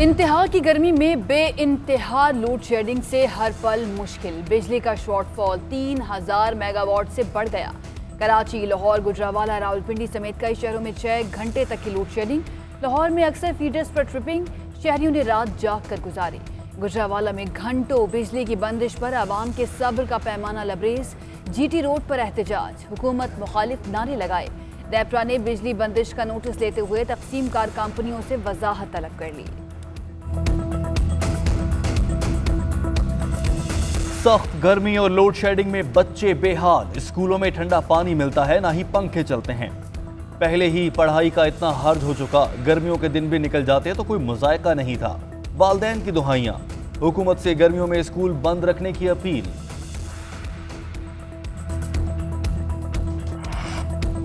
इंतहा की गर्मी में बेइंतहा लोड शेडिंग से हर पल मुश्किल। बिजली का शॉर्टफॉल 3000 मेगावाट से बढ़ गया। कराची, लाहौर, गुजरावाला, रावलपिंडी समेत कई शहरों में 6 घंटे तक की लोड शेडिंग। लाहौर में अक्सर फीडर्स पर ट्रिपिंग, शहरियों ने रात जाग कर गुजारी। गुजरावाला में घंटों बिजली की बंदिश पर आवाम के सब्र का पैमाना लबरेज। जीटी रोड पर एहतजाज, हुकूमत मुखालिफ नारे लगाए। डेप्रा ने बिजली बंदिश का नोटिस लेते हुए तकसीम कार कंपनियों से वजाहत तलब कर ली। सख्त गर्मी और लोड शेडिंग में बच्चे बेहाल। स्कूलों में ठंडा पानी मिलता है, ना ही पंखे चलते हैं। पहले ही पढ़ाई का इतना हर्ज हो चुका, गर्मियों के दिन भी निकल जाते तो कोई मुजायका नहीं था। वालदैन की दुहाइयां, हुकूमत से गर्मियों में स्कूल बंद रखने की अपील।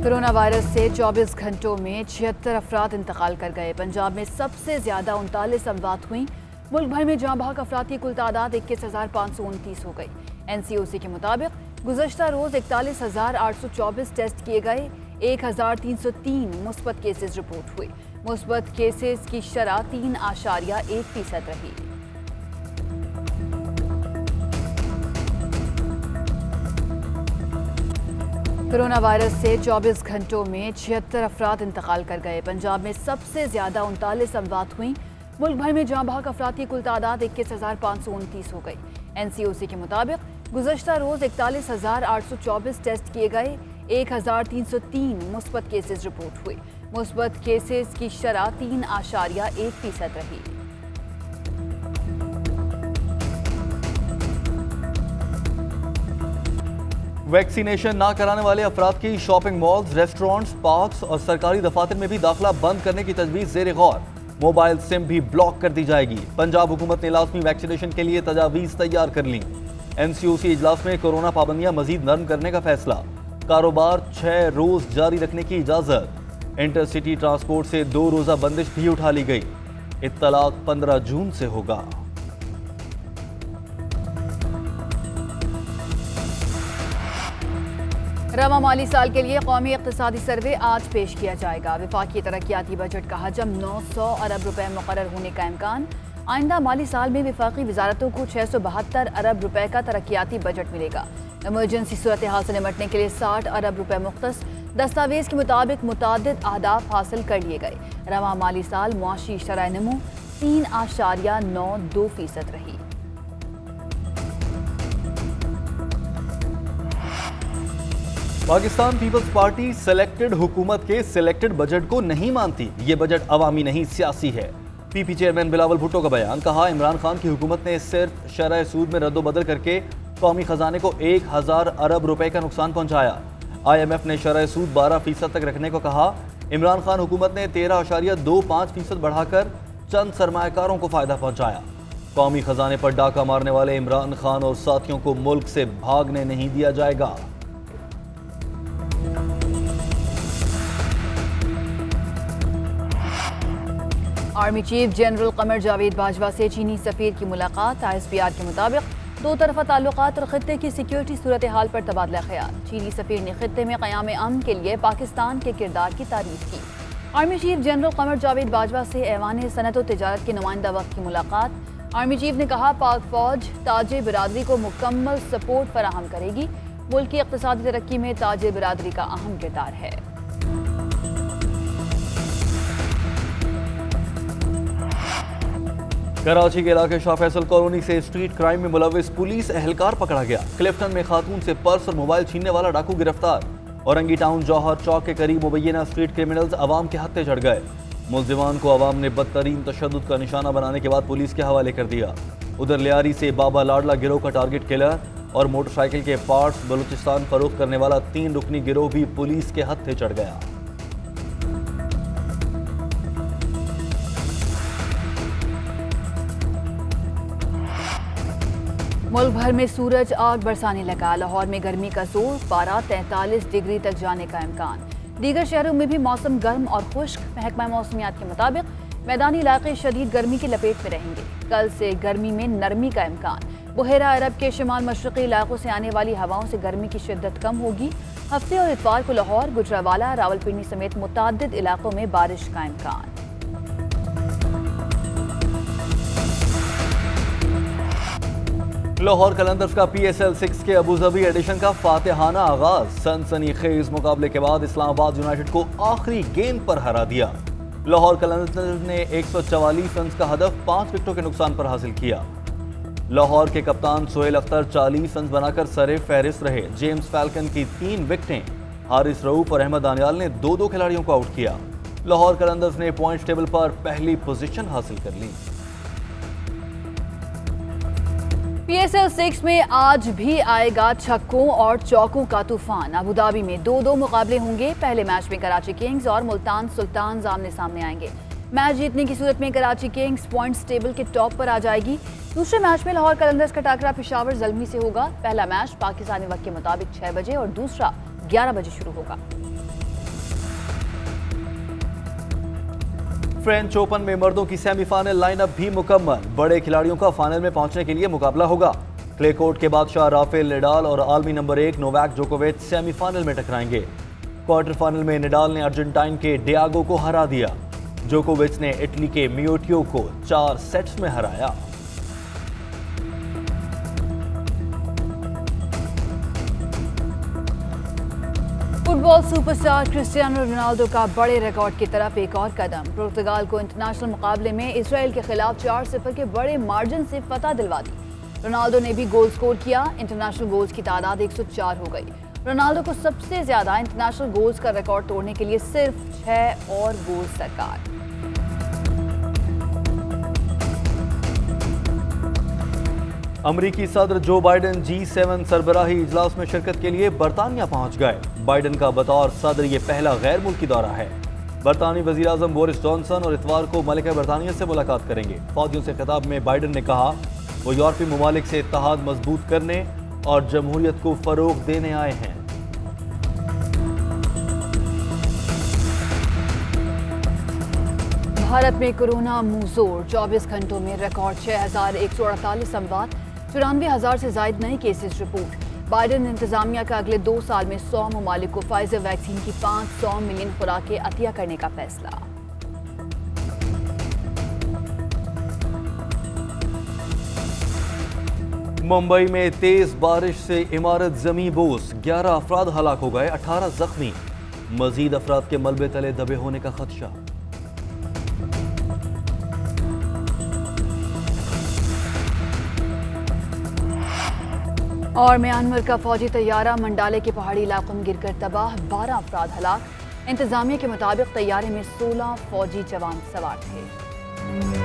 कोरोना वायरस से 24 घंटों में 76 अफराद इंतकाल कर गए। पंजाब में सबसे ज्यादा 39 अमवात हुई। मुल्क भर में जहां बहक अफराद की कुल तादाद 21,529 हो गई। NCOC के मुताबिक गुज़श्ता रोज 41,824 टेस्ट किए गए। 1,303 मुस्बत केसेस रिपोर्ट हुए। मुस्बत केसेस की शरह 3.1% रही। कोरोना वायरस से 24 घंटों में 76 अफराद इंतकाल कर गए। पंजाब में सबसे ज्यादा 39 अमवात हुई। मुल्क भर में जहां बहक अफराद की कुल तादाद 21,529 हो गई। NCOC के मुताबिक गुज़श्ता रोज 41,824 टेस्ट किए गए। 1,303 मुस्बत केसेस रिपोर्ट हुए। मुस्बत केसेस की शरह 3.1% रही। वैक्सीनेशन ना कराने वाले अफराद की शॉपिंग मॉल्स, रेस्टोरेंट्स, पार्क्स और सरकारी दफातर में भी दाखिला बंद करने की तजवीज़ ज़ेर गौर। मोबाइल सिम भी ब्लॉक कर दी जाएगी। पंजाब हुकूमत ने लाजमी वैक्सीनेशन के लिए तजावीज़ तैयार कर ली। NCOC इजलास में कोरोना पाबंदियां मजीद नरम करने का फैसला। कारोबार 6 रोज जारी रखने की इजाज़त। इंटरसिटी ट्रांसपोर्ट से 2 रोज़ा बंदिश भी उठा ली गई। इत्तलाक 15 जून से होगा। रवा माली साल के लिए कौमी इक़्तिसादी सर्वे आज पेश किया जाएगा। विफाकी तरक्याती बजट का हजम 900 अरब रुपए मुकर्रर होने का इम्कान। आइंदा माली साल में विफाकी वजारतों को 672 अरब रुपए का तरक्याती बजट मिलेगा। इमरजेंसी सूरत हाल से निपटने के लिए 60 अरब रुपए मुख्तस। दस्तावेज के मुताबिक मुतादिद अहदाफ हासिल कर लिए गए। रवा माली साल मुआशी शरह नमू 3.92% रही। पाकिस्तान पीपल्स पार्टी सिलेक्टेड हुकूमत के सिलेक्टेड बजट को नहीं मानती। ये बजट अवामी नहीं, सियासी है। PP चेयरमैन बिलावल भुट्टो का बयान। कहा, इमरान खान की हुकूमत ने सिर्फ शरह सूद में रद्दोबदल करके कौमी खजाने को 1000 अरब रुपए का नुकसान पहुंचाया। IMF ने शरह सूद 12% तक रखने को कहा। इमरान खान हुकूमत ने 13.25% बढ़ाकर चंद सरमायाकारों को फायदा पहुंचाया। कौमी खजाने पर डाका मारने वाले इमरान खान और साथियों को मुल्क से भागने नहीं दिया जाएगा। Army chief general Qamar Javed Bajwa से चीनी सफीर की मुलाकात। ISPR के मुताबिक दो तरफा ताल्लुकात और खित्ते की सिक्योरिटी सूरत हाल पर तबादला ख्याल। चीनी सफीर ने खित्ते में क़याम अमन के लिए पाकिस्तान के किरदार की तारीफ की। Army chief general Qamar Javed Bajwa से ऐवान सनत और तिजारत के नुमाइंदा वक्त की मुलाकात। आर्मी चीफ ने कहा, पाक फौज ताजे बिरादरी को मुकम्मल सपोर्ट फराहम करेगी। मुल्क की इक़्तिसादी तरक्की में ताजे बिरादरी का अहम किरदार है। कराची के इलाके शाह फैसल कॉलोनी से स्ट्रीट क्राइम में मुलविस पुलिस एहलकार पकड़ा गया। क्लिफ्टन में खातून से पर्स और मोबाइल छीनने वाला डाकू गिरफ्तार। औरंगी टाउन जौहर चौक के करीब मुबैना स्ट्रीट क्रिमिनल्स अवाम के हत्थे चढ़ गए। मुल्जिमान को अवाम ने बदतरीन तशद्दुद का निशाना बनाने के बाद पुलिस के हवाले कर दिया। उधर लियारी से बाबा लाडला गिरोह का टारगेट किलर और मोटरसाइकिल के पार्ट्स बलूचिस्तान फरोख्त करने वाला 3 रुकनी गिरोह भी पुलिस के हत्थे चढ़ गया। मुल्क भर में सूरज आग बरसाने लगा। लाहौर में गर्मी का जोर, पारा 43 डिग्री तक जाने का इम्कान। दीगर शहरों में भी मौसम गर्म और खुश्क। महकमा मौसमियात के मुताबिक मैदानी इलाके शदीद गर्मी की लपेट में रहेंगे। कल से गर्मी में नरमी का इम्कान। बहेरा अरब के शिमाल मशरक़ी इलाकों से आने वाली हवाओं से गर्मी की शिद्दत कम होगी। हफ्ते और इतवार को लाहौर, गुजरावाला, रावलपिंडी समेत मुताद्दिद इलाकों में बारिश का इम्कान। लाहौर कलंदर्स का PSL 6 के अबूधाबी एडिशन का फातिहाना आगाज। सनसनीखेज मुकाबले के बाद इस्लामाबाद यूनाइटेड को आखिरी गेंद पर हरा दिया। लाहौर कलंदर्स ने 144 रन का हदफ 5 विकेटों के नुकसान पर हासिल किया। लाहौर के कप्तान सोहेल अख्तर 40 रन बनाकर सरे फहरिस्त रहे। जेम्स फैल्कन की 3 विकेटें, हारिस रऊफ और अहमद दानियाल ने 2-2 खिलाड़ियों को आउट किया। लाहौर कलंदर्स ने पॉइंट्स टेबल पर पहली पोजीशन हासिल कर ली। PSL 6 में आज भी आएगा छक्कों और चौकों का तूफान। अबूधाबी में 2-2 मुकाबले होंगे। पहले मैच में कराची किंग्स और मुल्तान सुल्तान आमने सामने आएंगे। मैच जीतने की सूरत में कराची किंग्स पॉइंट्स टेबल के टॉप पर आ जाएगी। दूसरे मैच में लाहौर कलंदर्स का टाकरा पेशावर ज़ल्मी से होगा। पहला मैच पाकिस्तानी वक्त के मुताबिक 6 बजे और दूसरा 11 बजे शुरू होगा। फ्रेंच ओपन में मर्दों की सेमीफाइनल लाइनअप भी मुकम्मल। बड़े खिलाड़ियों का फाइनल में पहुंचने के लिए मुकाबला होगा। क्ले कोर्ट के बादशाह राफेल नडाल और आलमी नंबर 1 नोवाक जोकोविच सेमीफाइनल में टकराएंगे। क्वार्टर फाइनल में नडाल ने अर्जेंटाइन के डियागो को हरा दिया। जोकोविच ने इटली के मियोटियो को 4 सेट्स में हराया। फुटबॉल सुपरस्टार क्रिस्टियानो रोनाल्डो का बड़े रिकॉर्ड की तरफ एक और कदम। पुर्तगाल को इंटरनेशनल मुकाबले में इजराइल के खिलाफ 4-0 के बड़े मार्जिन से फतह दिलवा दी। रोनाल्डो ने भी गोल स्कोर किया। इंटरनेशनल गोल्स की तादाद 104 हो गई। रोनाल्डो को सबसे ज्यादा इंटरनेशनल गोल्स का रिकॉर्ड तोड़ने के लिए सिर्फ 6 और गोल्स दरकार। अमरीकी सदर जो बाइडेन G7 सरबराही इजलास में शिरकत के लिए बरतानिया पहुंच गए। बाइडेन का बतौर सदर ये पहला गैर मुल्की दौरा है। बरतानी वजीर आजम बोरिस जॉनसन और इतवार को मलिका बरतानिया से मुलाकात करेंगे। फौजियों से खिताब में बाइडेन ने कहा वो यूरोपीय ममालिक से इत्तेहाद मजबूत करने और जमहूरियत को फरोग देने आए हैं। भारत में कोरोना मुंहजोर। 24 घंटों में रिकॉर्ड 6,148 अमवात, 94,000 से ज्यादा नए केसेस रिपोर्ट। बाइडेन इंतजामिया का अगले 2 साल में 100 ममालिक को फाइजर वैक्सीन की 500 मिलियन खुराकें अतिया करने का फैसला। मुंबई में तेज बारिश से इमारत जमी बोस, 11 अफराद हलाक हो गए, 18 जख्मी। मजीद अफराद के मलबे तले दबे होने का खदशा। और म्यांमार का फौजी तैयारा मंडाले के पहाड़ी इलाकों में गिरकर तबाह, 12 अफराद हलाक। इंतजामिया के मुताबिक तैयारे में 16 फौजी जवान सवार थे।